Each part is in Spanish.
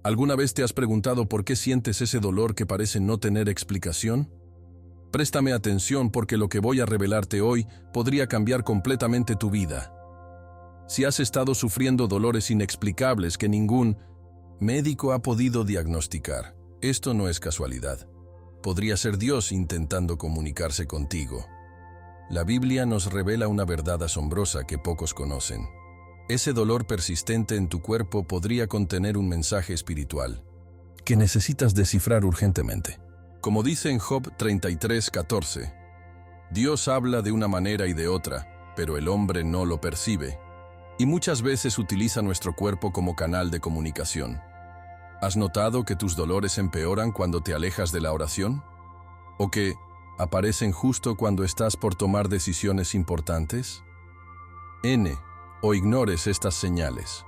¿Alguna vez te has preguntado por qué sientes ese dolor que parece no tener explicación? Préstame atención porque lo que voy a revelarte hoy podría cambiar completamente tu vida. Si has estado sufriendo dolores inexplicables que ningún médico ha podido diagnosticar, esto no es casualidad. Podría ser Dios intentando comunicarse contigo. La Biblia nos revela una verdad asombrosa que pocos conocen. Ese dolor persistente en tu cuerpo podría contener un mensaje espiritual que necesitas descifrar urgentemente. Como dice en Job 33:14, Dios habla de una manera y de otra, pero el hombre no lo percibe, y muchas veces utiliza nuestro cuerpo como canal de comunicación. ¿Has notado que tus dolores empeoran cuando te alejas de la oración? ¿O que aparecen justo cuando estás por tomar decisiones importantes? O ignores estas señales.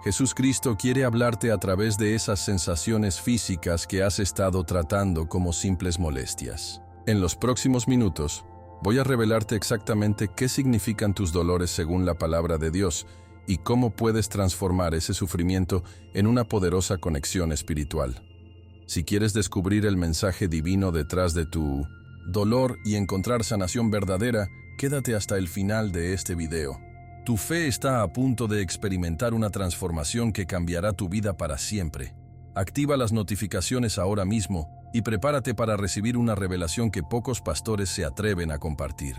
Jesús Cristo quiere hablarte a través de esas sensaciones físicas que has estado tratando como simples molestias. En los próximos minutos, voy a revelarte exactamente qué significan tus dolores según la palabra de Dios y cómo puedes transformar ese sufrimiento en una poderosa conexión espiritual. Si quieres descubrir el mensaje divino detrás de tu dolor y encontrar sanación verdadera, quédate hasta el final de este video. Tu fe está a punto de experimentar una transformación que cambiará tu vida para siempre. Activa las notificaciones ahora mismo y prepárate para recibir una revelación que pocos pastores se atreven a compartir.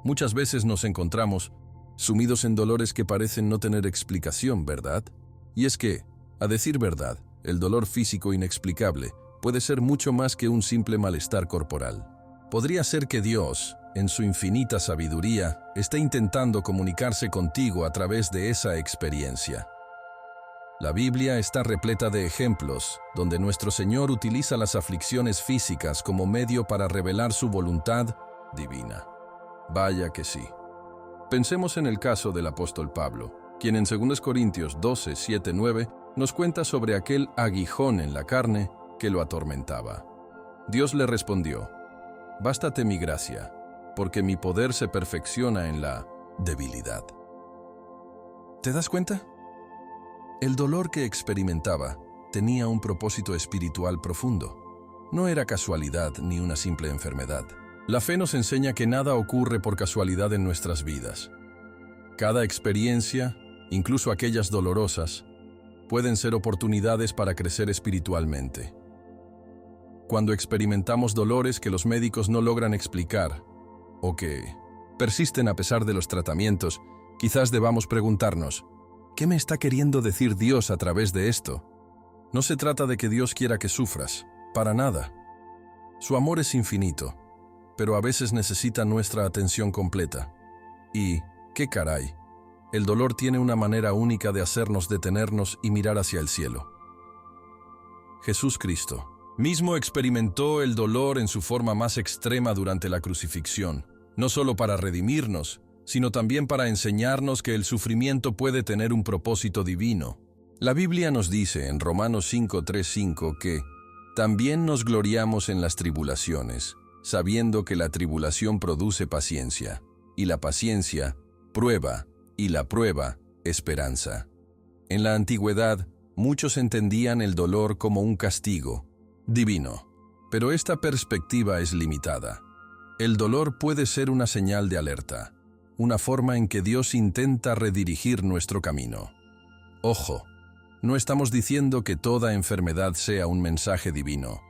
Muchas veces nos encontramos sumidos en dolores que parecen no tener explicación, ¿verdad? Y es que, a decir verdad, el dolor físico inexplicable puede ser mucho más que un simple malestar corporal. Podría ser que Dios, en su infinita sabiduría, está intentando comunicarse contigo a través de esa experiencia. La Biblia está repleta de ejemplos donde nuestro Señor utiliza las aflicciones físicas como medio para revelar su voluntad divina. Vaya que sí. Pensemos en el caso del apóstol Pablo, quien en 2 Corintios 12, 7, 9 nos cuenta sobre aquel aguijón en la carne que lo atormentaba. Dios le respondió: «Bástate mi gracia, porque mi poder se perfecciona en la debilidad». ¿Te das cuenta? El dolor que experimentaba tenía un propósito espiritual profundo. No era casualidad ni una simple enfermedad. La fe nos enseña que nada ocurre por casualidad en nuestras vidas. Cada experiencia, incluso aquellas dolorosas, pueden ser oportunidades para crecer espiritualmente. Cuando experimentamos dolores que los médicos no logran explicar, o que persisten a pesar de los tratamientos, quizás debamos preguntarnos: ¿qué me está queriendo decir Dios a través de esto? No se trata de que Dios quiera que sufras, para nada. Su amor es infinito, pero a veces necesita nuestra atención completa. Y, ¡qué caray! El dolor tiene una manera única de hacernos detenernos y mirar hacia el cielo. Jesús Cristo mismo experimentó el dolor en su forma más extrema durante la crucifixión, no solo para redimirnos, sino también para enseñarnos que el sufrimiento puede tener un propósito divino. La Biblia nos dice en Romanos 5:3-5 que también nos gloriamos en las tribulaciones, sabiendo que la tribulación produce paciencia, y la paciencia, prueba, y la prueba, esperanza. En la antigüedad, muchos entendían el dolor como un castigo divino, pero esta perspectiva es limitada. El dolor puede ser una señal de alerta, una forma en que Dios intenta redirigir nuestro camino. Ojo, no estamos diciendo que toda enfermedad sea un mensaje divino,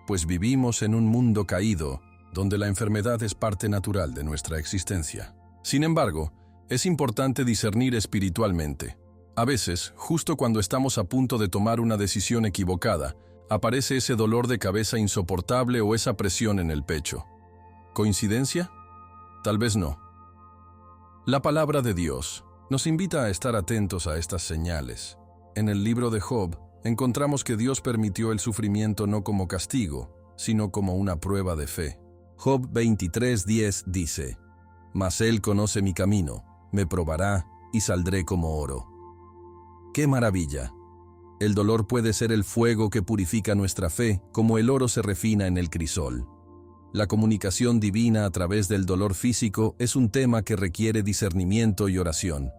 pues vivimos en un mundo caído donde la enfermedad es parte natural de nuestra existencia. Sin embargo, es importante discernir espiritualmente. A veces, justo cuando estamos a punto de tomar una decisión equivocada, aparece ese dolor de cabeza insoportable o esa presión en el pecho. ¿Coincidencia? Tal vez no. La palabra de Dios nos invita a estar atentos a estas señales. En el libro de Job, encontramos que Dios permitió el sufrimiento no como castigo, sino como una prueba de fe. Job 23:10 dice: «Mas Él conoce mi camino, me probará y saldré como oro». ¡Qué maravilla! El dolor puede ser el fuego que purifica nuestra fe, como el oro se refina en el crisol. La comunicación divina a través del dolor físico es un tema que requiere discernimiento y oración.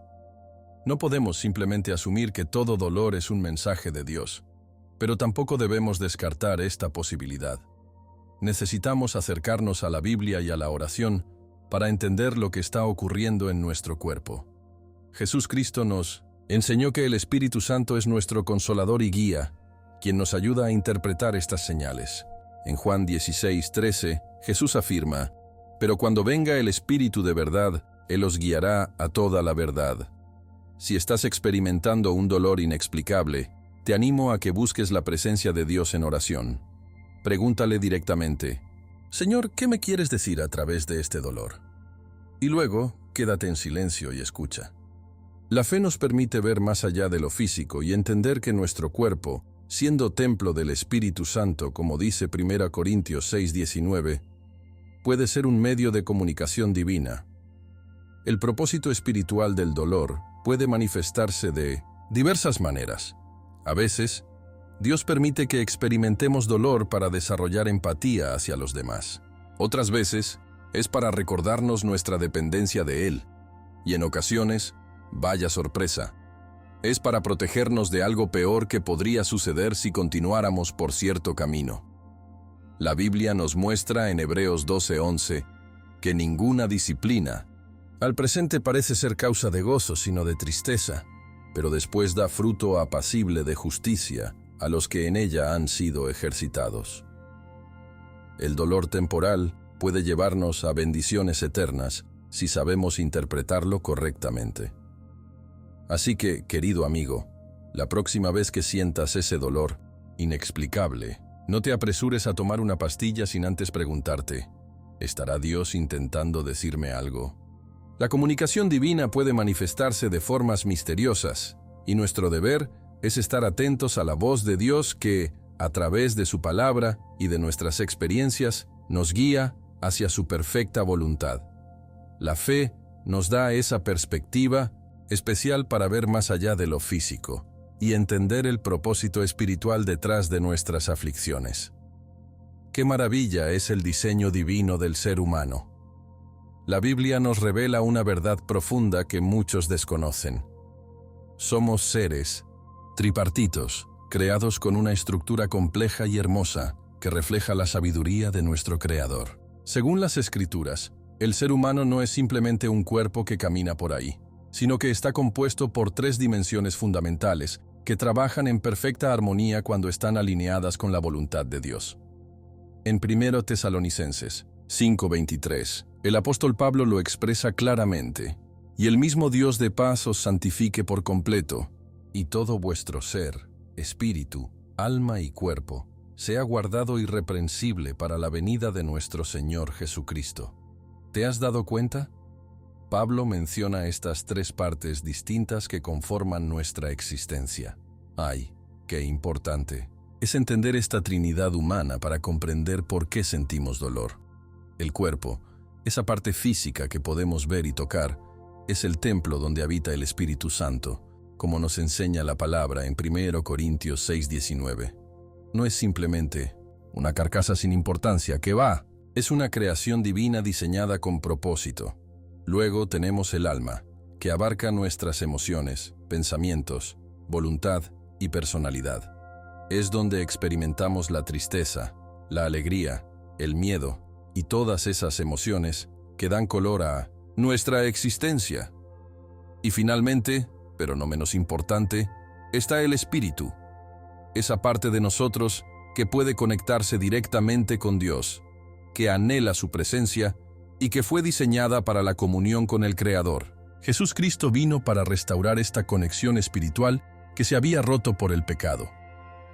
No podemos simplemente asumir que todo dolor es un mensaje de Dios. Pero tampoco debemos descartar esta posibilidad. Necesitamos acercarnos a la Biblia y a la oración para entender lo que está ocurriendo en nuestro cuerpo. Jesús Cristo nos enseñó que el Espíritu Santo es nuestro consolador y guía, quien nos ayuda a interpretar estas señales. En Juan 16:13, Jesús afirma: «Pero cuando venga el Espíritu de verdad, Él os guiará a toda la verdad». Si estás experimentando un dolor inexplicable, te animo a que busques la presencia de Dios en oración. Pregúntale directamente: «Señor, ¿qué me quieres decir a través de este dolor?». Y luego, quédate en silencio y escucha. La fe nos permite ver más allá de lo físico y entender que nuestro cuerpo, siendo templo del Espíritu Santo, como dice 1 Corintios 6:19, puede ser un medio de comunicación divina. El propósito espiritual del dolor puede manifestarse de diversas maneras. A veces, Dios permite que experimentemos dolor para desarrollar empatía hacia los demás. Otras veces, es para recordarnos nuestra dependencia de Él. Y en ocasiones, vaya sorpresa, es para protegernos de algo peor que podría suceder si continuáramos por cierto camino. La Biblia nos muestra en Hebreos 12:11 que ninguna disciplina al presente parece ser causa de gozo, sino de tristeza, pero después da fruto apacible de justicia a los que en ella han sido ejercitados. El dolor temporal puede llevarnos a bendiciones eternas si sabemos interpretarlo correctamente. Así que, querido amigo, la próxima vez que sientas ese dolor inexplicable, no te apresures a tomar una pastilla sin antes preguntarte: ¿estará Dios intentando decirme algo? La comunicación divina puede manifestarse de formas misteriosas, y nuestro deber es estar atentos a la voz de Dios que, a través de su palabra y de nuestras experiencias, nos guía hacia su perfecta voluntad. La fe nos da esa perspectiva especial para ver más allá de lo físico y entender el propósito espiritual detrás de nuestras aflicciones. ¡Qué maravilla es el diseño divino del ser humano! La Biblia nos revela una verdad profunda que muchos desconocen. Somos seres tripartitos, creados con una estructura compleja y hermosa que refleja la sabiduría de nuestro Creador. Según las Escrituras, el ser humano no es simplemente un cuerpo que camina por ahí, sino que está compuesto por 3 dimensiones fundamentales que trabajan en perfecta armonía cuando están alineadas con la voluntad de Dios. En 1 Tesalonicenses 5:23, el apóstol Pablo lo expresa claramente: «Y el mismo Dios de paz os santifique por completo, y todo vuestro ser, espíritu, alma y cuerpo, sea guardado irreprensible para la venida de nuestro Señor Jesucristo». ¿Te has dado cuenta? Pablo menciona estas 3 partes distintas que conforman nuestra existencia. ¡Ay, qué importante! Es entender esta Trinidad humana para comprender por qué sentimos dolor. El cuerpo, esa parte física que podemos ver y tocar, es el templo donde habita el Espíritu Santo, como nos enseña la palabra en 1 Corintios 6:19. No es simplemente una carcasa sin importancia que va, es una creación divina diseñada con propósito. Luego tenemos el alma, que abarca nuestras emociones, pensamientos, voluntad y personalidad. Es donde experimentamos la tristeza, la alegría, el miedo y todas esas emociones que dan color a nuestra existencia. Y finalmente, pero no menos importante, está el espíritu, esa parte de nosotros que puede conectarse directamente con Dios, que anhela su presencia y que fue diseñada para la comunión con el Creador. Jesús Cristo vino para restaurar esta conexión espiritual que se había roto por el pecado.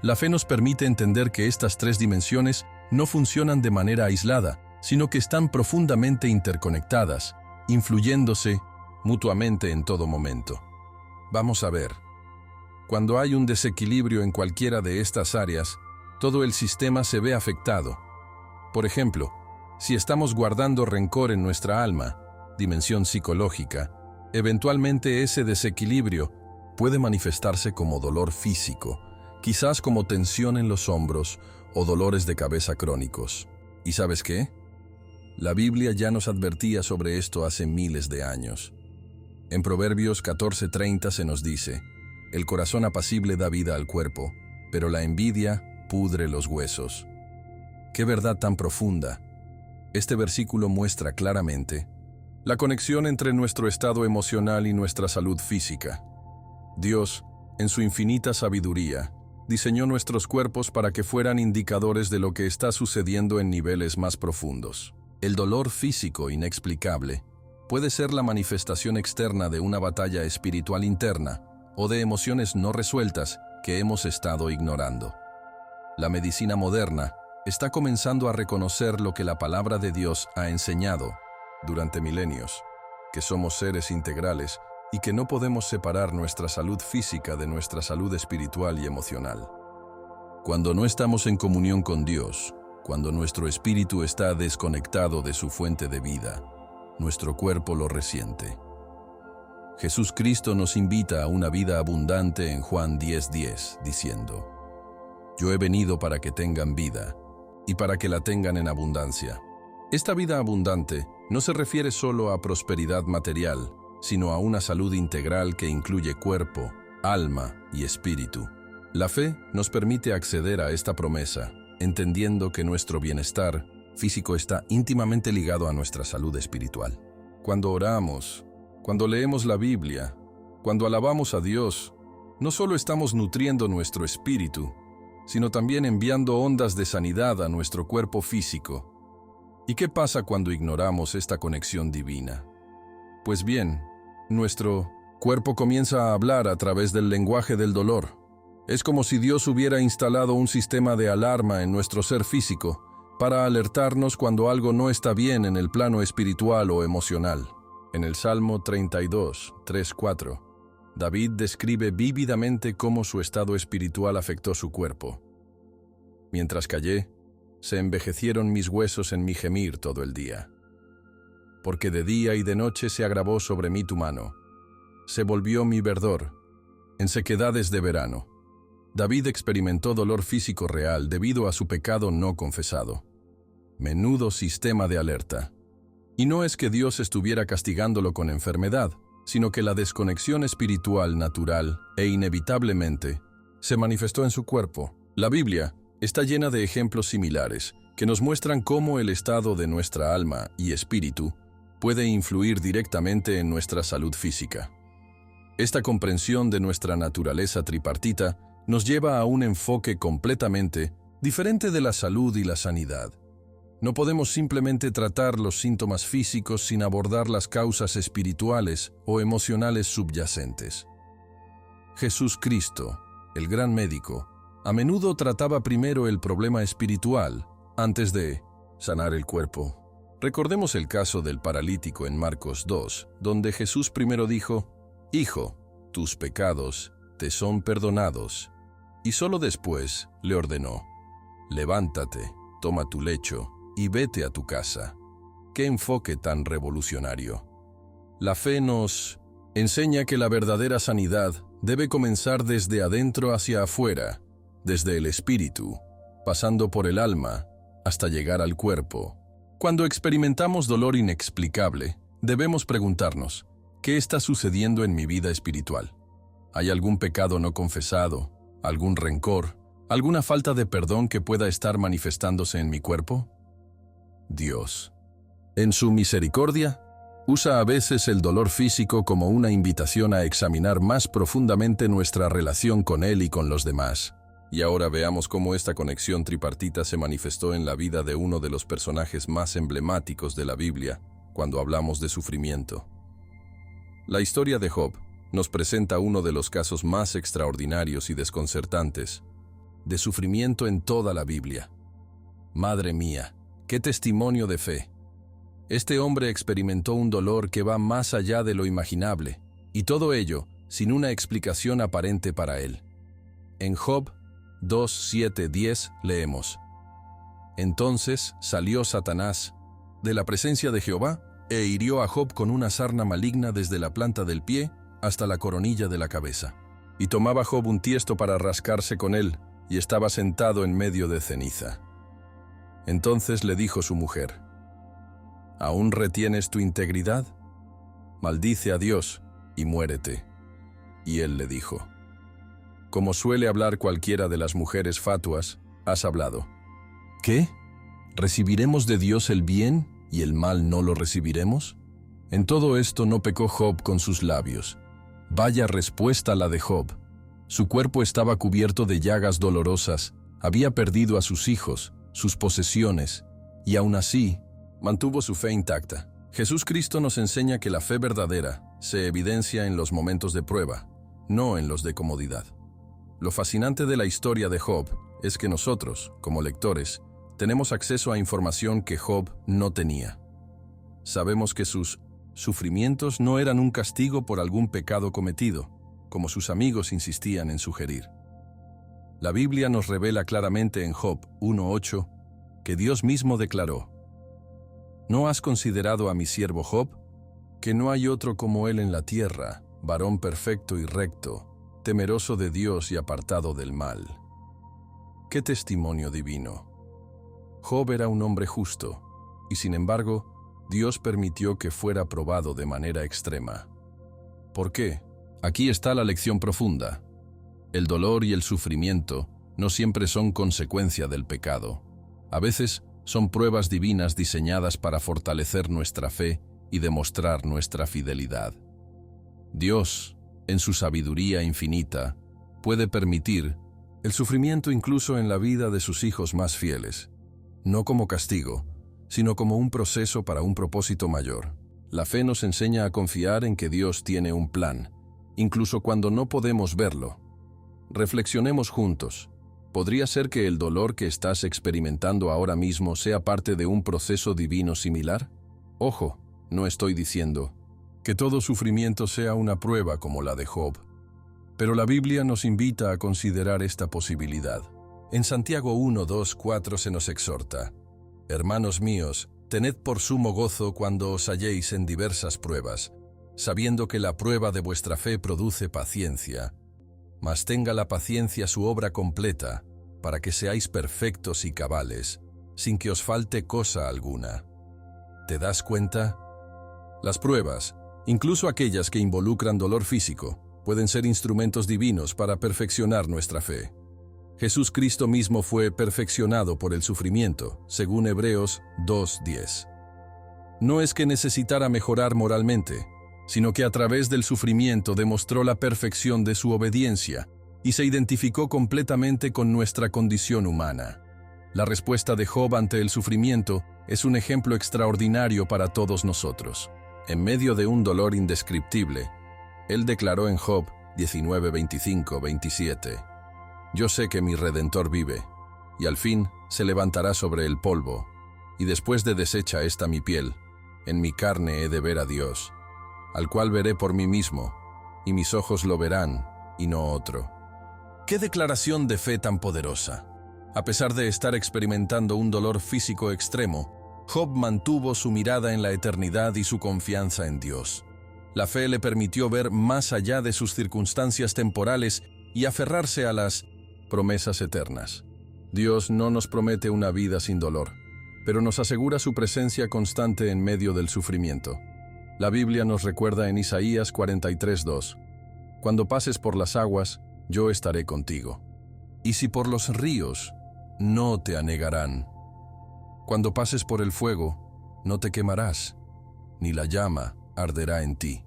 La fe nos permite entender que estas 3 dimensiones no funcionan de manera aislada, sino que están profundamente interconectadas, influyéndose mutuamente en todo momento. Vamos a ver. Cuando hay un desequilibrio en cualquiera de estas áreas, todo el sistema se ve afectado. Por ejemplo, si estamos guardando rencor en nuestra alma, dimensión psicológica, eventualmente ese desequilibrio puede manifestarse como dolor físico, quizás como tensión en los hombros o dolores de cabeza crónicos. ¿Y sabes qué? La Biblia ya nos advertía sobre esto hace miles de años. En Proverbios 14:30 se nos dice: «El corazón apacible da vida al cuerpo, pero la envidia pudre los huesos. ¡Qué verdad tan profunda! Este versículo muestra claramente la conexión entre nuestro estado emocional y nuestra salud física. Dios, en su infinita sabiduría, diseñó nuestros cuerpos para que fueran indicadores de lo que está sucediendo en niveles más profundos. El dolor físico inexplicable puede ser la manifestación externa de una batalla espiritual interna o de emociones no resueltas que hemos estado ignorando. La medicina moderna está comenzando a reconocer lo que la palabra de Dios ha enseñado durante milenios, que somos seres integrales y que no podemos separar nuestra salud física de nuestra salud espiritual y emocional. Cuando no estamos en comunión con Dios, cuando nuestro espíritu está desconectado de su fuente de vida, nuestro cuerpo lo resiente. Jesús Cristo nos invita a una vida abundante en Juan 10:10, diciendo: Yo he venido para que tengan vida, y para que la tengan en abundancia. Esta vida abundante no se refiere solo a prosperidad material, sino a una salud integral que incluye cuerpo, alma y espíritu. La fe nos permite acceder a esta promesa, entendiendo que nuestro bienestar físico está íntimamente ligado a nuestra salud espiritual. Cuando oramos, cuando leemos la Biblia, cuando alabamos a Dios, no solo estamos nutriendo nuestro espíritu, sino también enviando ondas de sanidad a nuestro cuerpo físico. ¿Y qué pasa cuando ignoramos esta conexión divina? Pues bien, nuestro cuerpo comienza a hablar a través del lenguaje del dolor. Es como si Dios hubiera instalado un sistema de alarma en nuestro ser físico para alertarnos cuando algo no está bien en el plano espiritual o emocional. En el Salmo 32, 3-4, David describe vívidamente cómo su estado espiritual afectó su cuerpo. Mientras callé, se envejecieron mis huesos en mi gemir todo el día. Porque de día y de noche se agravó sobre mí tu mano. Se volvió mi verdor, en sequedades de verano. David experimentó dolor físico real debido a su pecado no confesado. Menudo sistema de alerta. Y no es que Dios estuviera castigándolo con enfermedad, sino que la desconexión espiritual natural e inevitablemente se manifestó en su cuerpo. La Biblia está llena de ejemplos similares que nos muestran cómo el estado de nuestra alma y espíritu puede influir directamente en nuestra salud física. Esta comprensión de nuestra naturaleza tripartita nos lleva a un enfoque completamente diferente de la salud y la sanidad. No podemos simplemente tratar los síntomas físicos sin abordar las causas espirituales o emocionales subyacentes. Jesús Cristo, el gran médico, a menudo trataba primero el problema espiritual antes de sanar el cuerpo. Recordemos el caso del paralítico en Marcos 2, donde Jesús primero dijo: Hijo, tus pecados te son perdonados. Y solo después le ordenó: levántate, toma tu lecho y vete a tu casa. ¡Qué enfoque tan revolucionario! La fe nos enseña que la verdadera sanidad debe comenzar desde adentro hacia afuera, desde el espíritu, pasando por el alma, hasta llegar al cuerpo. Cuando experimentamos dolor inexplicable, debemos preguntarnos: ¿qué está sucediendo en mi vida espiritual? ¿Hay algún pecado no confesado, algún rencor, alguna falta de perdón que pueda estar manifestándose en mi cuerpo? Dios, en su misericordia, usa a veces el dolor físico como una invitación a examinar más profundamente nuestra relación con Él y con los demás. Y ahora veamos cómo esta conexión tripartita se manifestó en la vida de uno de los personajes más emblemáticos de la Biblia cuando hablamos de sufrimiento. La historia de Job nos presenta uno de los casos más extraordinarios y desconcertantes de sufrimiento en toda la Biblia. Madre mía, qué testimonio de fe. Este hombre experimentó un dolor que va más allá de lo imaginable, y todo ello sin una explicación aparente para él. En Job 2:7-10 leemos: Entonces salió Satanás de la presencia de Jehová e hirió a Job con una sarna maligna desde la planta del pie hasta la coronilla de la cabeza. Y tomaba Job un tiesto para rascarse con él, y estaba sentado en medio de ceniza. Entonces le dijo su mujer: ¿Aún retienes tu integridad? Maldice a Dios y muérete. Y él le dijo: Como suele hablar cualquiera de las mujeres fatuas, has hablado. ¿Qué? ¿Recibiremos de Dios el bien y el mal no lo recibiremos? En todo esto no pecó Job con sus labios. Vaya respuesta la de Job. Su cuerpo estaba cubierto de llagas dolorosas, había perdido a sus hijos, sus posesiones, y aún así, mantuvo su fe intacta. Jesús Cristo nos enseña que la fe verdadera se evidencia en los momentos de prueba, no en los de comodidad. Lo fascinante de la historia de Job es que nosotros, como lectores, tenemos acceso a información que Job no tenía. Sabemos que sus sufrimientos no eran un castigo por algún pecado cometido, como sus amigos insistían en sugerir. La Biblia nos revela claramente en Job 1:8 que Dios mismo declaró: ¿No has considerado a mi siervo Job? Que no hay otro como él en la tierra, varón perfecto y recto, temeroso de Dios y apartado del mal. ¡Qué testimonio divino! Job era un hombre justo, y sin embargo, Dios permitió que fuera probado de manera extrema. ¿Por qué? Aquí está la lección profunda. El dolor y el sufrimiento no siempre son consecuencia del pecado. A veces son pruebas divinas diseñadas para fortalecer nuestra fe y demostrar nuestra fidelidad. Dios, en su sabiduría infinita, puede permitir el sufrimiento incluso en la vida de sus hijos más fieles, no como castigo, sino como un proceso para un propósito mayor. La fe nos enseña a confiar en que Dios tiene un plan, incluso cuando no podemos verlo. Reflexionemos juntos. ¿Podría ser que el dolor que estás experimentando ahora mismo sea parte de un proceso divino similar? Ojo, no estoy diciendo que todo sufrimiento sea una prueba como la de Job, pero la Biblia nos invita a considerar esta posibilidad. En Santiago 1:2-4 se nos exhorta: Hermanos míos, tened por sumo gozo cuando os halléis en diversas pruebas, sabiendo que la prueba de vuestra fe produce paciencia. Mas tenga la paciencia su obra completa, para que seáis perfectos y cabales, sin que os falte cosa alguna. ¿Te das cuenta? Las pruebas, incluso aquellas que involucran dolor físico, pueden ser instrumentos divinos para perfeccionar nuestra fe. Jesús Cristo mismo fue perfeccionado por el sufrimiento, según Hebreos 2:10. No es que necesitara mejorar moralmente, sino que a través del sufrimiento demostró la perfección de su obediencia y se identificó completamente con nuestra condición humana. La respuesta de Job ante el sufrimiento es un ejemplo extraordinario para todos nosotros. En medio de un dolor indescriptible, él declaró en Job 19:25-27: Yo sé que mi Redentor vive, y al fin se levantará sobre el polvo, y después de deshecha esta mi piel, en mi carne he de ver a Dios, al cual veré por mí mismo, y mis ojos lo verán, y no otro. ¡Qué declaración de fe tan poderosa! A pesar de estar experimentando un dolor físico extremo, Job mantuvo su mirada en la eternidad y su confianza en Dios. La fe le permitió ver más allá de sus circunstancias temporales y aferrarse a las promesas eternas. Dios no nos promete una vida sin dolor, pero nos asegura su presencia constante en medio del sufrimiento. La Biblia nos recuerda en Isaías 43:2: Cuando pases por las aguas, yo estaré contigo. Y si por los ríos, no te anegarán. Cuando pases por el fuego, no te quemarás, ni la llama arderá en ti.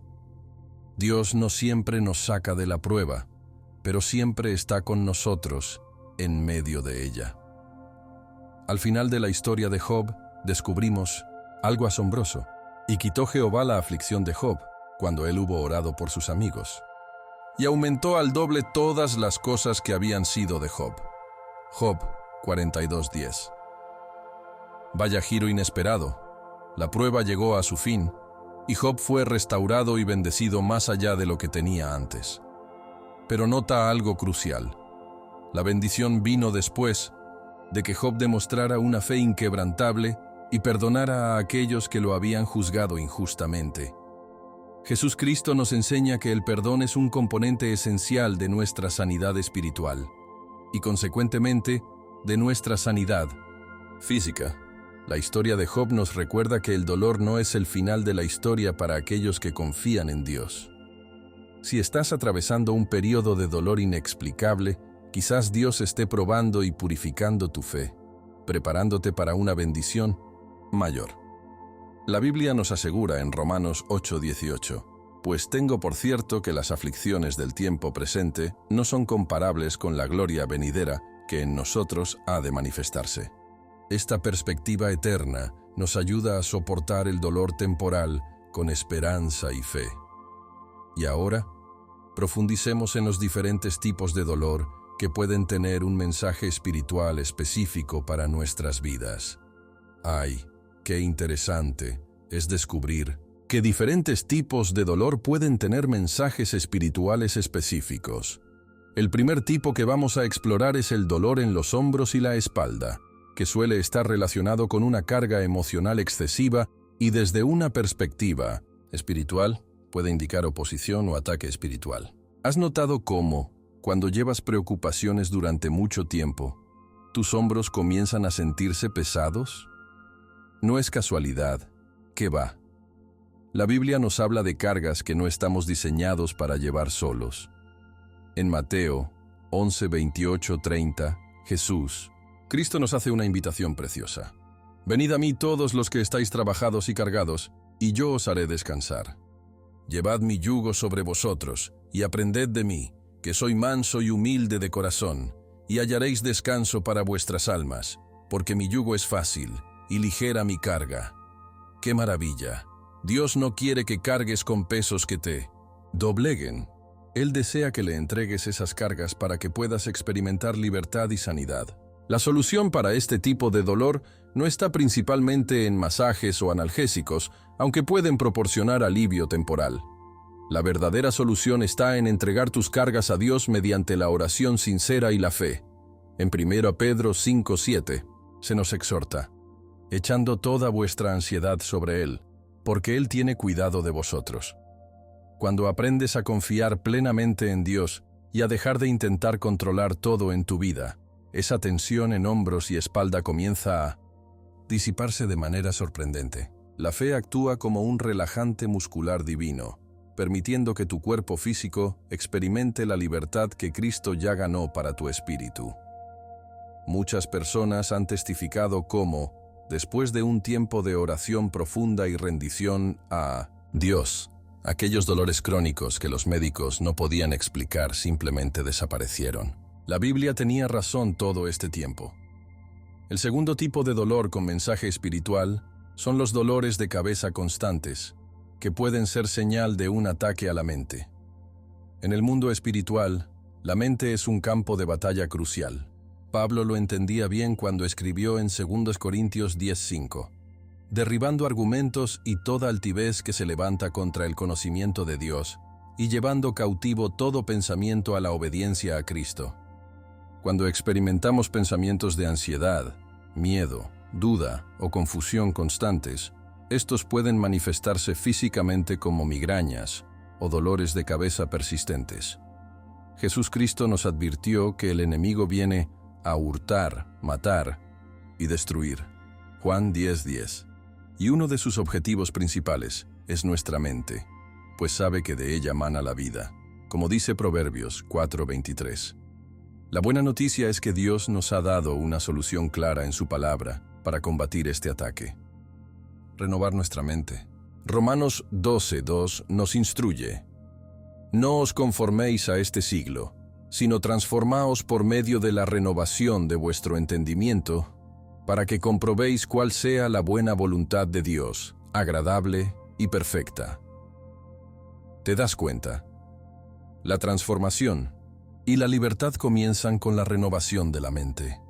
Dios no siempre nos saca de la prueba, pero siempre está con nosotros en medio de ella. Al final de la historia de Job, descubrimos algo asombroso. Y quitó Jehová la aflicción de Job, cuando él hubo orado por sus amigos. Y aumentó al doble todas las cosas que habían sido de Job. Job 42:10. Vaya giro inesperado. La prueba llegó a su fin, y Job fue restaurado y bendecido más allá de lo que tenía antes. Pero nota algo crucial. La bendición vino después de que Job demostrara una fe inquebrantable y perdonara a aquellos que lo habían juzgado injustamente. Jesús Cristo nos enseña que el perdón es un componente esencial de nuestra sanidad espiritual y, consecuentemente, de nuestra sanidad física. La historia de Job nos recuerda que el dolor no es el final de la historia para aquellos que confían en Dios. Si estás atravesando un periodo de dolor inexplicable, quizás Dios esté probando y purificando tu fe, preparándote para una bendición mayor. La Biblia nos asegura en Romanos 8:18, pues tengo por cierto que las aflicciones del tiempo presente no son comparables con la gloria venidera que en nosotros ha de manifestarse. Esta perspectiva eterna nos ayuda a soportar el dolor temporal con esperanza y fe. Y ahora, profundicemos en los diferentes tipos de dolor que pueden tener un mensaje espiritual específico para nuestras vidas. ¡Ay, qué interesante es descubrir que diferentes tipos de dolor pueden tener mensajes espirituales específicos! El primer tipo que vamos a explorar es el dolor en los hombros y la espalda, que suele estar relacionado con una carga emocional excesiva y desde una perspectiva espiritual puede indicar oposición o ataque espiritual. ¿Has notado cómo, cuando llevas preocupaciones durante mucho tiempo, tus hombros comienzan a sentirse pesados? No es casualidad, ¿qué va? La Biblia nos habla de cargas que no estamos diseñados para llevar solos. En Mateo 11, 28, 30, Cristo nos hace una invitación preciosa. Venid a mí todos los que estáis trabajados y cargados, y yo os haré descansar. Llevad mi yugo sobre vosotros, y aprended de mí, que soy manso y humilde de corazón, y hallaréis descanso para vuestras almas, porque mi yugo es fácil, y ligera mi carga. ¡Qué maravilla! Dios no quiere que cargues con pesos que te dobleguen. Él desea que le entregues esas cargas para que puedas experimentar libertad y sanidad. La solución para este tipo de dolor no está principalmente en masajes o analgésicos, aunque pueden proporcionar alivio temporal. La verdadera solución está en entregar tus cargas a Dios mediante la oración sincera y la fe. En 1 Pedro 5:7 se nos exhorta: echando toda vuestra ansiedad sobre Él, porque Él tiene cuidado de vosotros. Cuando aprendes a confiar plenamente en Dios y a dejar de intentar controlar todo en tu vida, esa tensión en hombros y espalda comienza a disiparse de manera sorprendente. La fe actúa como un relajante muscular divino, permitiendo que tu cuerpo físico experimente la libertad que Cristo ya ganó para tu espíritu. Muchas personas han testificado cómo, después de un tiempo de oración profunda y rendición a Dios, aquellos dolores crónicos que los médicos no podían explicar simplemente desaparecieron. La Biblia tenía razón todo este tiempo. El segundo tipo de dolor con mensaje espiritual son los dolores de cabeza constantes, que pueden ser señal de un ataque a la mente. En el mundo espiritual, la mente es un campo de batalla crucial. Pablo lo entendía bien cuando escribió en 2 Corintios 10:5, derribando argumentos y toda altivez que se levanta contra el conocimiento de Dios, y llevando cautivo todo pensamiento a la obediencia a Cristo. Cuando experimentamos pensamientos de ansiedad, miedo, duda o confusión constantes, estos pueden manifestarse físicamente como migrañas o dolores de cabeza persistentes. Jesús Cristo nos advirtió que el enemigo viene a hurtar, matar y destruir. Juan 10:10. Y uno de sus objetivos principales es nuestra mente, pues sabe que de ella mana la vida, como dice Proverbios 4:23. La buena noticia es que Dios nos ha dado una solución clara en su palabra para combatir este ataque. Renovar nuestra mente. Romanos 12:2 nos instruye: no os conforméis a este siglo, sino transformaos por medio de la renovación de vuestro entendimiento, para que comprobéis cuál sea la buena voluntad de Dios, agradable y perfecta. ¿Te das cuenta? La transformación y la libertad comienzan con la renovación de la mente.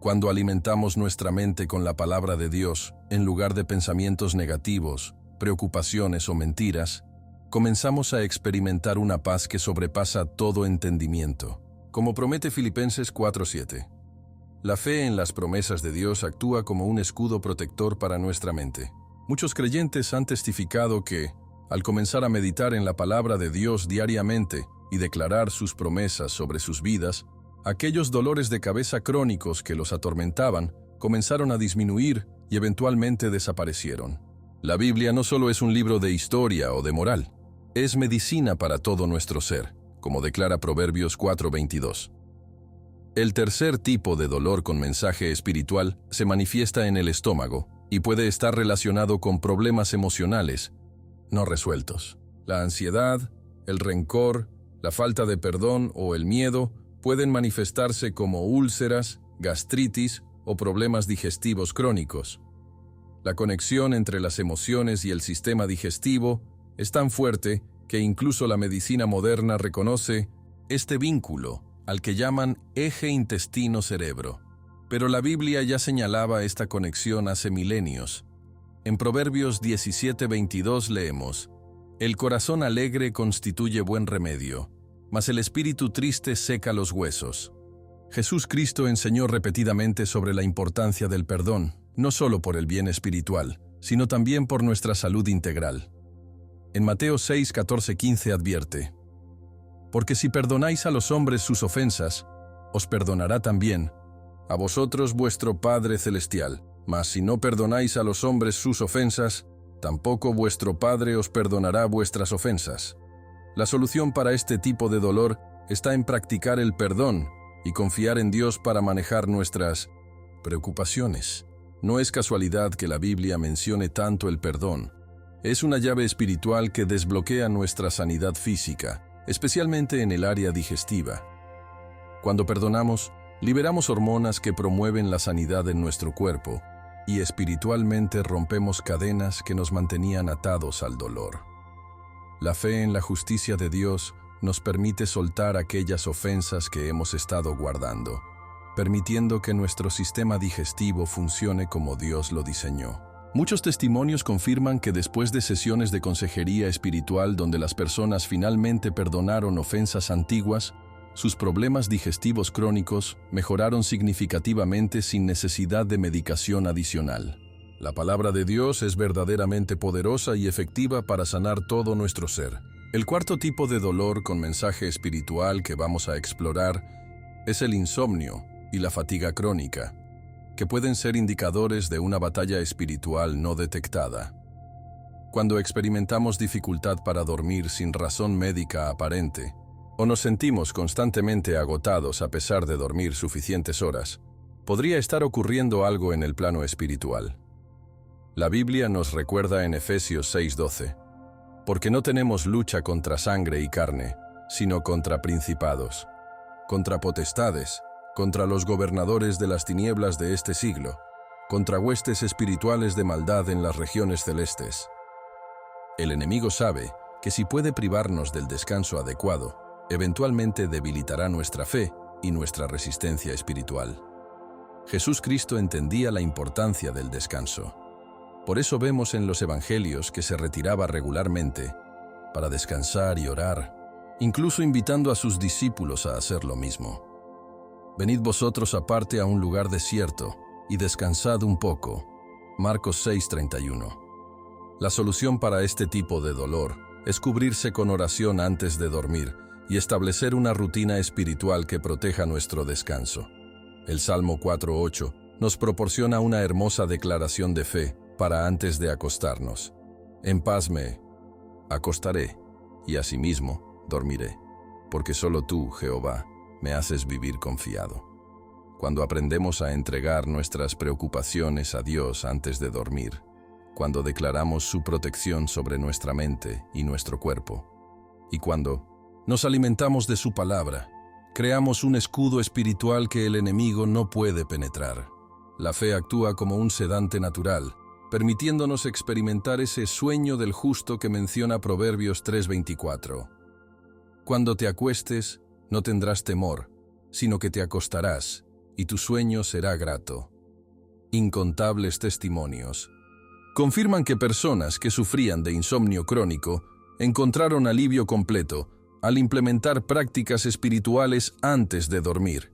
Cuando alimentamos nuestra mente con la palabra de Dios, en lugar de pensamientos negativos, preocupaciones o mentiras, comenzamos a experimentar una paz que sobrepasa todo entendimiento, como promete Filipenses 4:7. La fe en las promesas de Dios actúa como un escudo protector para nuestra mente. Muchos creyentes han testificado que, al comenzar a meditar en la palabra de Dios diariamente y declarar sus promesas sobre sus vidas, aquellos dolores de cabeza crónicos que los atormentaban comenzaron a disminuir y eventualmente desaparecieron. La Biblia no solo es un libro de historia o de moral, es medicina para todo nuestro ser, como declara Proverbios 4:22. El tercer tipo de dolor con mensaje espiritual se manifiesta en el estómago y puede estar relacionado con problemas emocionales no resueltos. La ansiedad, el rencor, la falta de perdón o el miedo pueden manifestarse como úlceras, gastritis o problemas digestivos crónicos. La conexión entre las emociones y el sistema digestivo es tan fuerte que incluso la medicina moderna reconoce este vínculo, al que llaman eje intestino-cerebro. Pero la Biblia ya señalaba esta conexión hace milenios. En Proverbios 17:22 leemos: «El corazón alegre constituye buen remedio, mas el espíritu triste seca los huesos». Jesús Cristo enseñó repetidamente sobre la importancia del perdón, no solo por el bien espiritual, sino también por nuestra salud integral. En Mateo 6:14-15 advierte: «Porque si perdonáis a los hombres sus ofensas, os perdonará también a vosotros vuestro Padre Celestial. Mas si no perdonáis a los hombres sus ofensas, tampoco vuestro Padre os perdonará vuestras ofensas». La solución para este tipo de dolor está en practicar el perdón y confiar en Dios para manejar nuestras preocupaciones. No es casualidad que la Biblia mencione tanto el perdón. Es una llave espiritual que desbloquea nuestra sanidad física, especialmente en el área digestiva. Cuando perdonamos, liberamos hormonas que promueven la sanidad en nuestro cuerpo y espiritualmente rompemos cadenas que nos mantenían atados al dolor. La fe en la justicia de Dios nos permite soltar aquellas ofensas que hemos estado guardando, permitiendo que nuestro sistema digestivo funcione como Dios lo diseñó. Muchos testimonios confirman que después de sesiones de consejería espiritual donde las personas finalmente perdonaron ofensas antiguas, sus problemas digestivos crónicos mejoraron significativamente sin necesidad de medicación adicional. La palabra de Dios es verdaderamente poderosa y efectiva para sanar todo nuestro ser. El cuarto tipo de dolor con mensaje espiritual que vamos a explorar es el insomnio y la fatiga crónica, que pueden ser indicadores de una batalla espiritual no detectada. Cuando experimentamos dificultad para dormir sin razón médica aparente, o nos sentimos constantemente agotados a pesar de dormir suficientes horas, podría estar ocurriendo algo en el plano espiritual. La Biblia nos recuerda en Efesios 6:12, «Porque no tenemos lucha contra sangre y carne, sino contra principados, contra potestades, contra los gobernadores de las tinieblas de este siglo, contra huestes espirituales de maldad en las regiones celestes». El enemigo sabe que si puede privarnos del descanso adecuado, eventualmente debilitará nuestra fe y nuestra resistencia espiritual. Jesús Cristo entendía la importancia del descanso. Por eso vemos en los evangelios que se retiraba regularmente para descansar y orar, incluso invitando a sus discípulos a hacer lo mismo. «Venid vosotros aparte a un lugar desierto y descansad un poco». Marcos 6:31. La solución para este tipo de dolor es cubrirse con oración antes de dormir y establecer una rutina espiritual que proteja nuestro descanso. El Salmo 4:8 nos proporciona una hermosa declaración de fe para antes de acostarnos. «En paz me acostaré, y asimismo dormiré, porque solo tú, Jehová, me haces vivir confiado». Cuando aprendemos a entregar nuestras preocupaciones a Dios antes de dormir, cuando declaramos su protección sobre nuestra mente y nuestro cuerpo, y cuando nos alimentamos de su palabra, creamos un escudo espiritual que el enemigo no puede penetrar. La fe actúa como un sedante natural, permitiéndonos experimentar ese sueño del justo que menciona Proverbios 3:24. «Cuando te acuestes, no tendrás temor, sino que te acostarás, y tu sueño será grato». Incontables testimonios confirman que personas que sufrían de insomnio crónico encontraron alivio completo al implementar prácticas espirituales antes de dormir,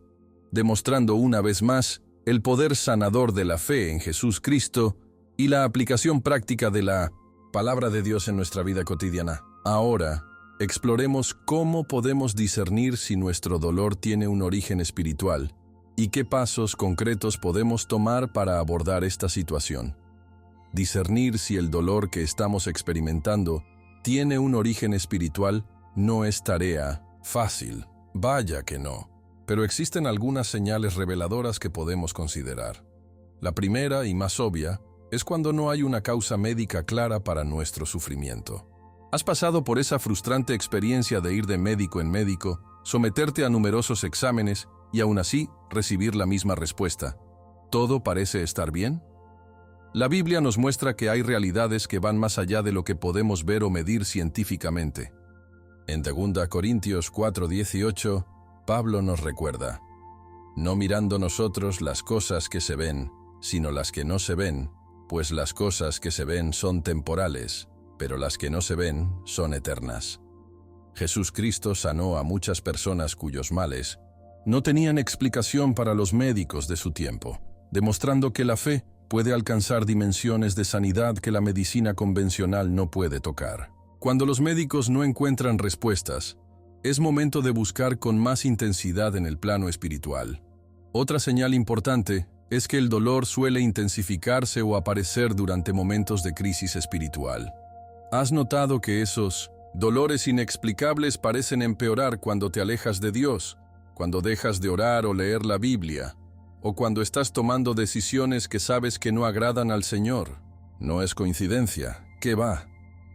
demostrando una vez más el poder sanador de la fe en Jesús Cristo y la aplicación práctica de la palabra de Dios en nuestra vida cotidiana. Ahora, exploremos cómo podemos discernir si nuestro dolor tiene un origen espiritual y qué pasos concretos podemos tomar para abordar esta situación. Discernir si el dolor que estamos experimentando tiene un origen espiritual, no es tarea fácil. Vaya que no. Pero existen algunas señales reveladoras que podemos considerar. La primera y más obvia es cuando no hay una causa médica clara para nuestro sufrimiento. ¿Has pasado por esa frustrante experiencia de ir de médico en médico, someterte a numerosos exámenes y aún así recibir la misma respuesta? ¿Todo parece estar bien? La Biblia nos muestra que hay realidades que van más allá de lo que podemos ver o medir científicamente. En 2 Corintios 4:18, Pablo nos recuerda: no mirando nosotros las cosas que se ven, sino las que no se ven, pues las cosas que se ven son temporales, pero las que no se ven son eternas. Jesús Cristo sanó a muchas personas cuyos males no tenían explicación para los médicos de su tiempo, demostrando que la fe puede alcanzar dimensiones de sanidad que la medicina convencional no puede tocar. Cuando los médicos no encuentran respuestas, es momento de buscar con más intensidad en el plano espiritual. Otra señal importante es que el dolor suele intensificarse o aparecer durante momentos de crisis espiritual. ¿Has notado que esos dolores inexplicables parecen empeorar cuando te alejas de Dios, cuando dejas de orar o leer la Biblia, o cuando estás tomando decisiones que sabes que no agradan al Señor? No es coincidencia, ¿qué va?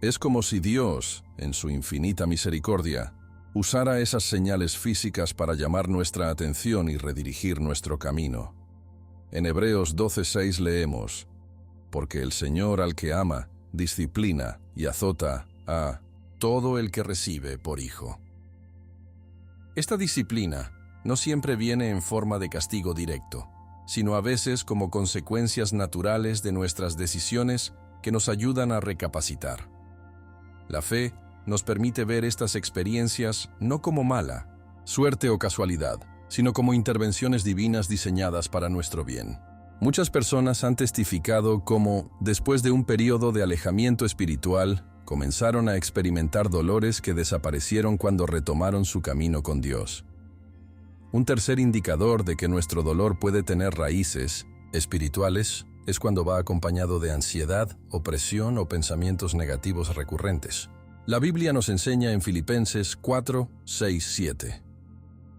Es como si Dios, en su infinita misericordia, usara esas señales físicas para llamar nuestra atención y redirigir nuestro camino. En Hebreos 12:6 leemos: porque el Señor al que ama, disciplina y azota a todo el que recibe por hijo. Esta disciplina no siempre viene en forma de castigo directo, sino a veces como consecuencias naturales de nuestras decisiones que nos ayudan a recapacitar. La fe nos permite ver estas experiencias no como mala, suerte o casualidad, sino como intervenciones divinas diseñadas para nuestro bien. Muchas personas han testificado cómo, después de un periodo de alejamiento espiritual, comenzaron a experimentar dolores que desaparecieron cuando retomaron su camino con Dios. Un tercer indicador de que nuestro dolor puede tener raíces espirituales es cuando va acompañado de ansiedad, opresión o pensamientos negativos recurrentes. La Biblia nos enseña en Filipenses 4:6-7: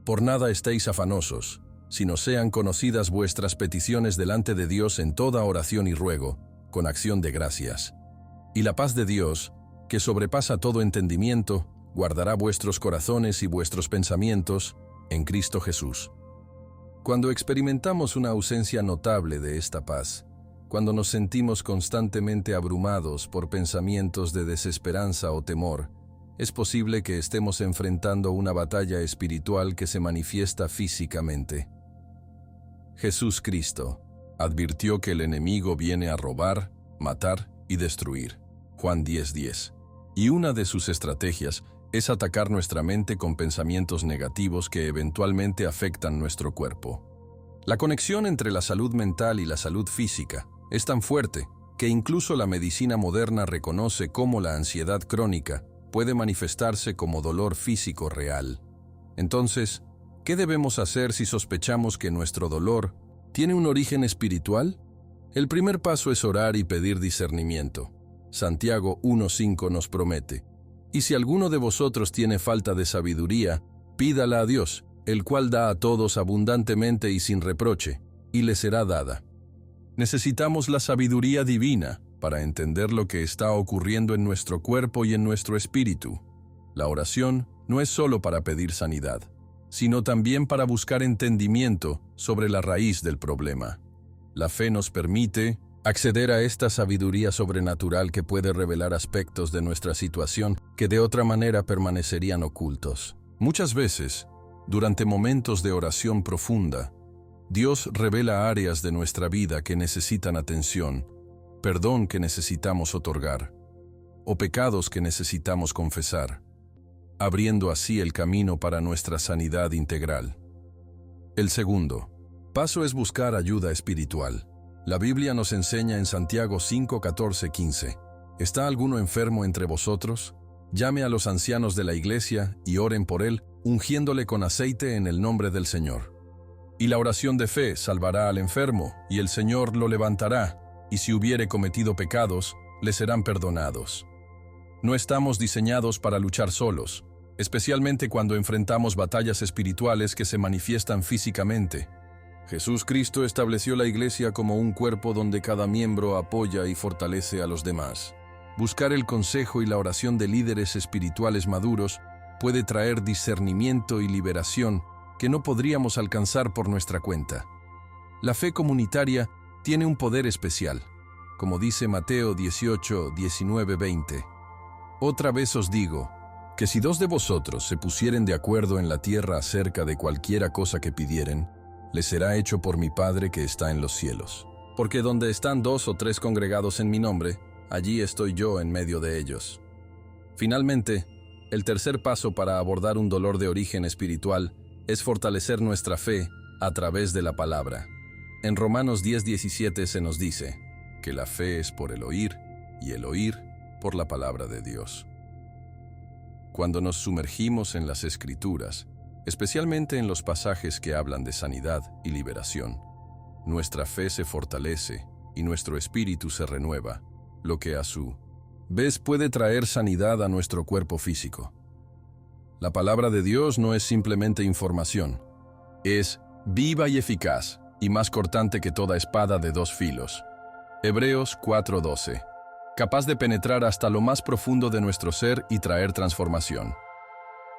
por nada estéis afanosos, sino sean conocidas vuestras peticiones delante de Dios en toda oración y ruego, con acción de gracias. Y la paz de Dios, que sobrepasa todo entendimiento, guardará vuestros corazones y vuestros pensamientos en Cristo Jesús. Cuando experimentamos una ausencia notable de esta paz, cuando nos sentimos constantemente abrumados por pensamientos de desesperanza o temor, es posible que estemos enfrentando una batalla espiritual que se manifiesta físicamente. Jesús Cristo advirtió que el enemigo viene a robar, matar y destruir. Juan 10:10. Y una de sus estrategias es atacar nuestra mente con pensamientos negativos que eventualmente afectan nuestro cuerpo. La conexión entre la salud mental y la salud física es tan fuerte que incluso la medicina moderna reconoce cómo la ansiedad crónica puede manifestarse como dolor físico real. Entonces, ¿qué debemos hacer si sospechamos que nuestro dolor tiene un origen espiritual? El primer paso es orar y pedir discernimiento. Santiago 1:5 nos promete: y si alguno de vosotros tiene falta de sabiduría, pídala a Dios, el cual da a todos abundantemente y sin reproche, y le será dada. Necesitamos la sabiduría divina para entender lo que está ocurriendo en nuestro cuerpo y en nuestro espíritu. La oración no es solo para pedir sanidad, sino también para buscar entendimiento sobre la raíz del problema. La fe nos permite acceder a esta sabiduría sobrenatural que puede revelar aspectos de nuestra situación que de otra manera permanecerían ocultos. Muchas veces, durante momentos de oración profunda, Dios revela áreas de nuestra vida que necesitan atención, perdón que necesitamos otorgar, o pecados que necesitamos confesar, abriendo así el camino para nuestra sanidad integral. El segundo paso es buscar ayuda espiritual. La Biblia nos enseña en Santiago 5:14-15: ¿está alguno enfermo entre vosotros? Llame a los ancianos de la iglesia y oren por él, ungiéndole con aceite en el nombre del Señor. Y la oración de fe salvará al enfermo, y el Señor lo levantará, y si hubiere cometido pecados, le serán perdonados. No estamos diseñados para luchar solos, especialmente cuando enfrentamos batallas espirituales que se manifiestan físicamente. Jesús Cristo estableció la Iglesia como un cuerpo donde cada miembro apoya y fortalece a los demás. Buscar el consejo y la oración de líderes espirituales maduros puede traer discernimiento y liberación que no podríamos alcanzar por nuestra cuenta. La fe comunitaria tiene un poder especial, como dice Mateo 18, 19, 20. Otra vez os digo, que si 2 de vosotros se pusieren de acuerdo en la tierra acerca de cualquiera cosa que pidieren, les será hecho por mi Padre que está en los cielos. Porque donde están 2 o 3 congregados en mi nombre, allí estoy yo en medio de ellos. Finalmente, el tercer paso para abordar un dolor de origen espiritual es fortalecer nuestra fe a través de la palabra. En Romanos 10:17 se nos dice que la fe es por el oír y el oír por la palabra de Dios. Cuando nos sumergimos en las Escrituras, especialmente en los pasajes que hablan de sanidad y liberación, nuestra fe se fortalece y nuestro espíritu se renueva, lo que a su vez puede traer sanidad a nuestro cuerpo físico. La palabra de Dios no es simplemente información, es viva y eficaz y más cortante que toda espada de 2 filos. Hebreos 4:12, capaz de penetrar hasta lo más profundo de nuestro ser y traer transformación.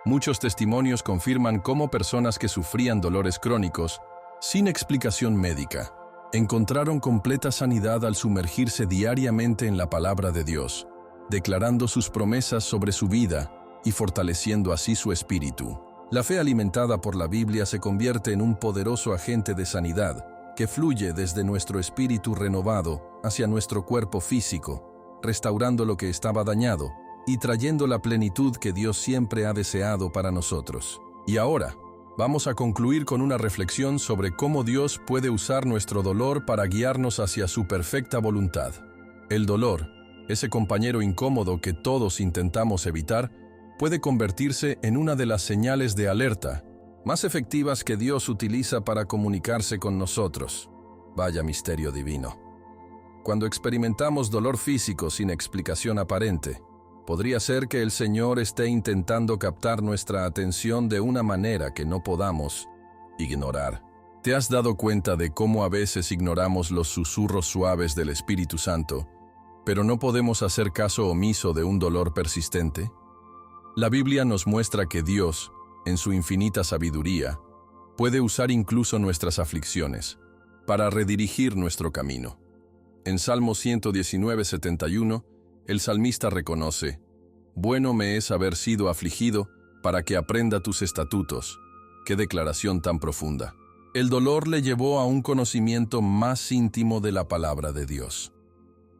Muchos testimonios confirman cómo personas que sufrían dolores crónicos, sin explicación médica, encontraron completa sanidad al sumergirse diariamente en la palabra de Dios, declarando sus promesas sobre su vida y fortaleciendo así su espíritu. La fe alimentada por la Biblia se convierte en un poderoso agente de sanidad que fluye desde nuestro espíritu renovado hacia nuestro cuerpo físico, restaurando lo que estaba dañado y trayendo la plenitud que Dios siempre ha deseado para nosotros. Y ahora, vamos a concluir con una reflexión sobre cómo Dios puede usar nuestro dolor para guiarnos hacia su perfecta voluntad. El dolor, ese compañero incómodo que todos intentamos evitar, puede convertirse en una de las señales de alerta más efectivas que Dios utiliza para comunicarse con nosotros. Vaya misterio divino. Cuando experimentamos dolor físico sin explicación aparente, podría ser que el Señor esté intentando captar nuestra atención de una manera que no podamos ignorar. ¿Te has dado cuenta de cómo a veces ignoramos los susurros suaves del Espíritu Santo, pero no podemos hacer caso omiso de un dolor persistente? La Biblia nos muestra que Dios, en su infinita sabiduría, puede usar incluso nuestras aflicciones para redirigir nuestro camino. En Salmo 119:71, el salmista reconoce: «Bueno me es haber sido afligido para que aprenda tus estatutos». ¡Qué declaración tan profunda! El dolor le llevó a un conocimiento más íntimo de la palabra de Dios.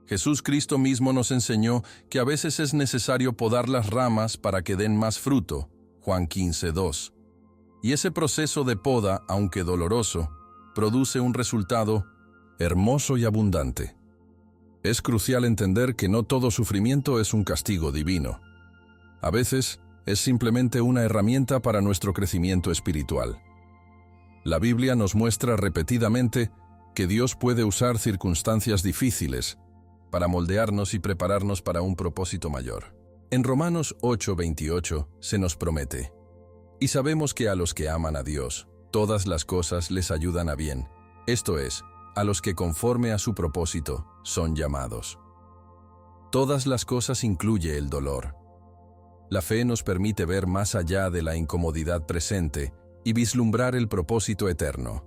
Jesús Cristo mismo nos enseñó que a veces es necesario podar las ramas para que den más fruto, Juan 15:2. Y ese proceso de poda, aunque doloroso, produce un resultado hermoso y abundante. Es crucial entender que no todo sufrimiento es un castigo divino. A veces es simplemente una herramienta para nuestro crecimiento espiritual. La Biblia nos muestra repetidamente que Dios puede usar circunstancias difíciles para moldearnos y prepararnos para un propósito mayor. En Romanos 8:28 se nos promete: «Y sabemos que a los que aman a Dios, todas las cosas les ayudan a bien, esto es, a los que conforme a su propósito son llamados». Todas las cosas incluye el dolor. La fe nos permite ver más allá de la incomodidad presente y vislumbrar el propósito eterno.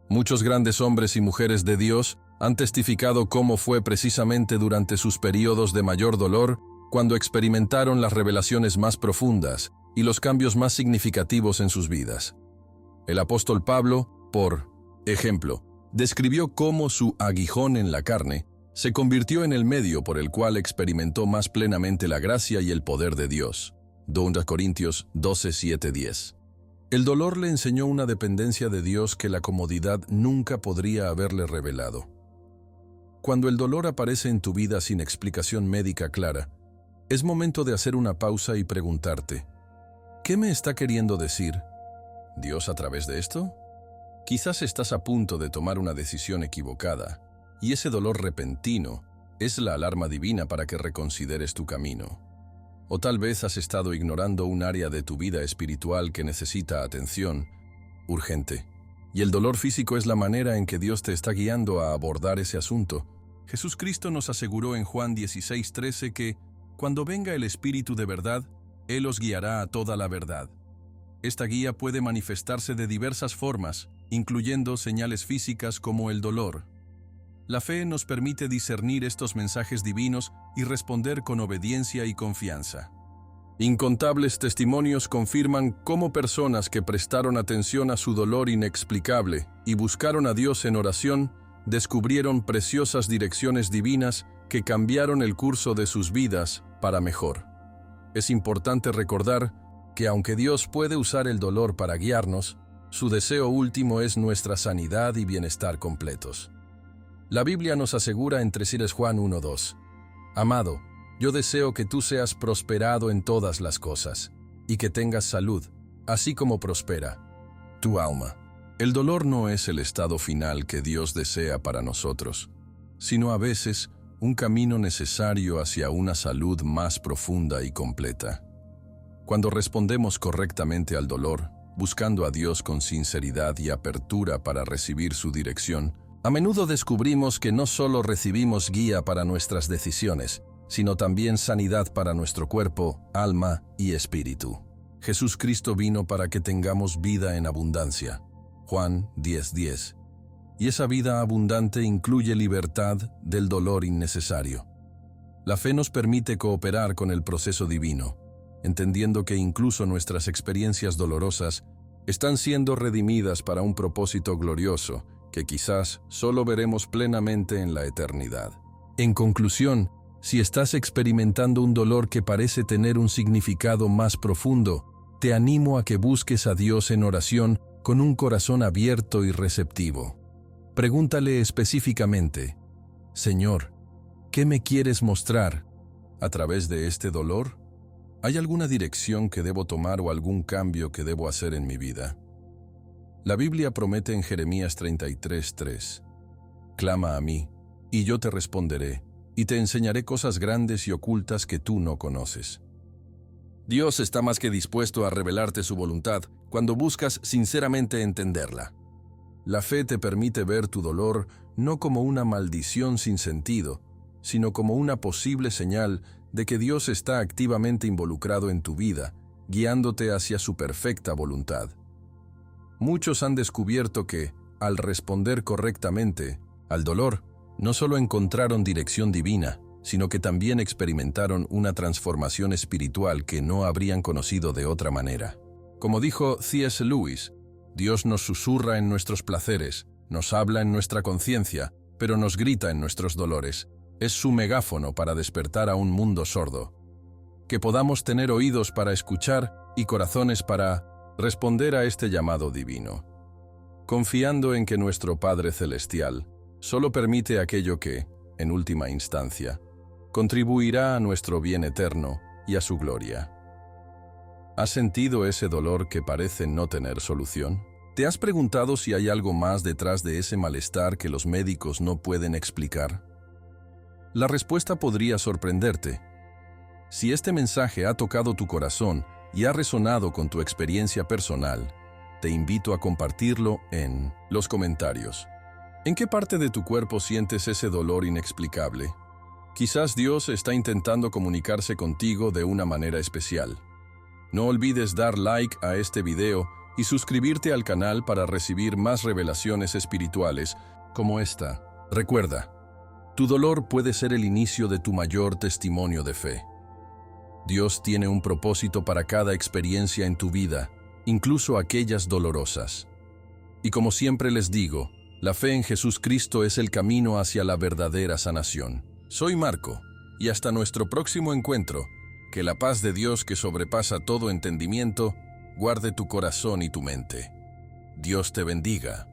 Muchos grandes hombres y mujeres de Dios han testificado cómo fue precisamente durante sus periodos de mayor dolor cuando experimentaron las revelaciones más profundas y los cambios más significativos en sus vidas. El apóstol Pablo, por ejemplo, describió cómo su aguijón en la carne se convirtió en el medio por el cual experimentó más plenamente la gracia y el poder de Dios. 2 Corintios 12:7-10. El dolor le enseñó una dependencia de Dios que la comodidad nunca podría haberle revelado. Cuando el dolor aparece en tu vida sin explicación médica clara, es momento de hacer una pausa y preguntarte: ¿qué me está queriendo decir Dios a través de esto? Quizás estás a punto de tomar una decisión equivocada, y ese dolor repentino es la alarma divina para que reconsideres tu camino. O tal vez has estado ignorando un área de tu vida espiritual que necesita atención urgente. Y el dolor físico es la manera en que Dios te está guiando a abordar ese asunto. Jesucristo nos aseguró en Juan 16:13 que, cuando venga el Espíritu de verdad, Él os guiará a toda la verdad. Esta guía puede manifestarse de diversas formas, incluyendo señales físicas como el dolor. La fe nos permite discernir estos mensajes divinos y responder con obediencia y confianza. Incontables testimonios confirman cómo personas que prestaron atención a su dolor inexplicable y buscaron a Dios en oración, descubrieron preciosas direcciones divinas que cambiaron el curso de sus vidas para mejor. Es importante recordar que aunque Dios puede usar el dolor para guiarnos, su deseo último es nuestra sanidad y bienestar completos. La Biblia nos asegura en 3 Juan 1:2, Amado, yo deseo que tú seas prosperado en todas las cosas, y que tengas salud, así como prospera tu alma. El dolor no es el estado final que Dios desea para nosotros, sino a veces un camino necesario hacia una salud más profunda y completa. Cuando respondemos correctamente al dolor, buscando a Dios con sinceridad y apertura para recibir su dirección, a menudo descubrimos que no solo recibimos guía para nuestras decisiones, sino también sanidad para nuestro cuerpo, alma y espíritu. Jesucristo vino para que tengamos vida en abundancia. Juan 10:10. Y esa vida abundante incluye libertad del dolor innecesario. La fe nos permite cooperar con el proceso divino, entendiendo que incluso nuestras experiencias dolorosas están siendo redimidas para un propósito glorioso que quizás solo veremos plenamente en la eternidad. En conclusión, si estás experimentando un dolor que parece tener un significado más profundo, te animo a que busques a Dios en oración con un corazón abierto y receptivo. Pregúntale específicamente, Señor, ¿qué me quieres mostrar a través de este dolor? ¿Hay alguna dirección que debo tomar o algún cambio que debo hacer en mi vida? La Biblia promete en Jeremías 33:3, Clama a mí, y yo te responderé, y te enseñaré cosas grandes y ocultas que tú no conoces. Dios está más que dispuesto a revelarte su voluntad cuando buscas sinceramente entenderla. La fe te permite ver tu dolor no como una maldición sin sentido, sino como una posible señal de que Dios está activamente involucrado en tu vida, guiándote hacia su perfecta voluntad. Muchos han descubierto que, al responder correctamente al dolor, no solo encontraron dirección divina, sino que también experimentaron una transformación espiritual que no habrían conocido de otra manera. Como dijo C.S. Lewis, Dios nos susurra en nuestros placeres, nos habla en nuestra conciencia, pero nos grita en nuestros dolores. Es su megáfono para despertar a un mundo sordo. Que podamos tener oídos para escuchar y corazones para responder a este llamado divino. Confiando en que nuestro Padre Celestial solo permite aquello que, en última instancia, contribuirá a nuestro bien eterno y a su gloria. ¿Has sentido ese dolor que parece no tener solución? ¿Te has preguntado si hay algo más detrás de ese malestar que los médicos no pueden explicar? La respuesta podría sorprenderte. Si este mensaje ha tocado tu corazón y ha resonado con tu experiencia personal, te invito a compartirlo en los comentarios. ¿En qué parte de tu cuerpo sientes ese dolor inexplicable? Quizás Dios está intentando comunicarse contigo de una manera especial. No olvides dar like a este video y suscribirte al canal para recibir más revelaciones espirituales como esta. Recuerda, tu dolor puede ser el inicio de tu mayor testimonio de fe. Dios tiene un propósito para cada experiencia en tu vida, incluso aquellas dolorosas. Y como siempre les digo, la fe en Jesucristo es el camino hacia la verdadera sanación. Soy Marco, y hasta nuestro próximo encuentro, que la paz de Dios que sobrepasa todo entendimiento, guarde tu corazón y tu mente. Dios te bendiga.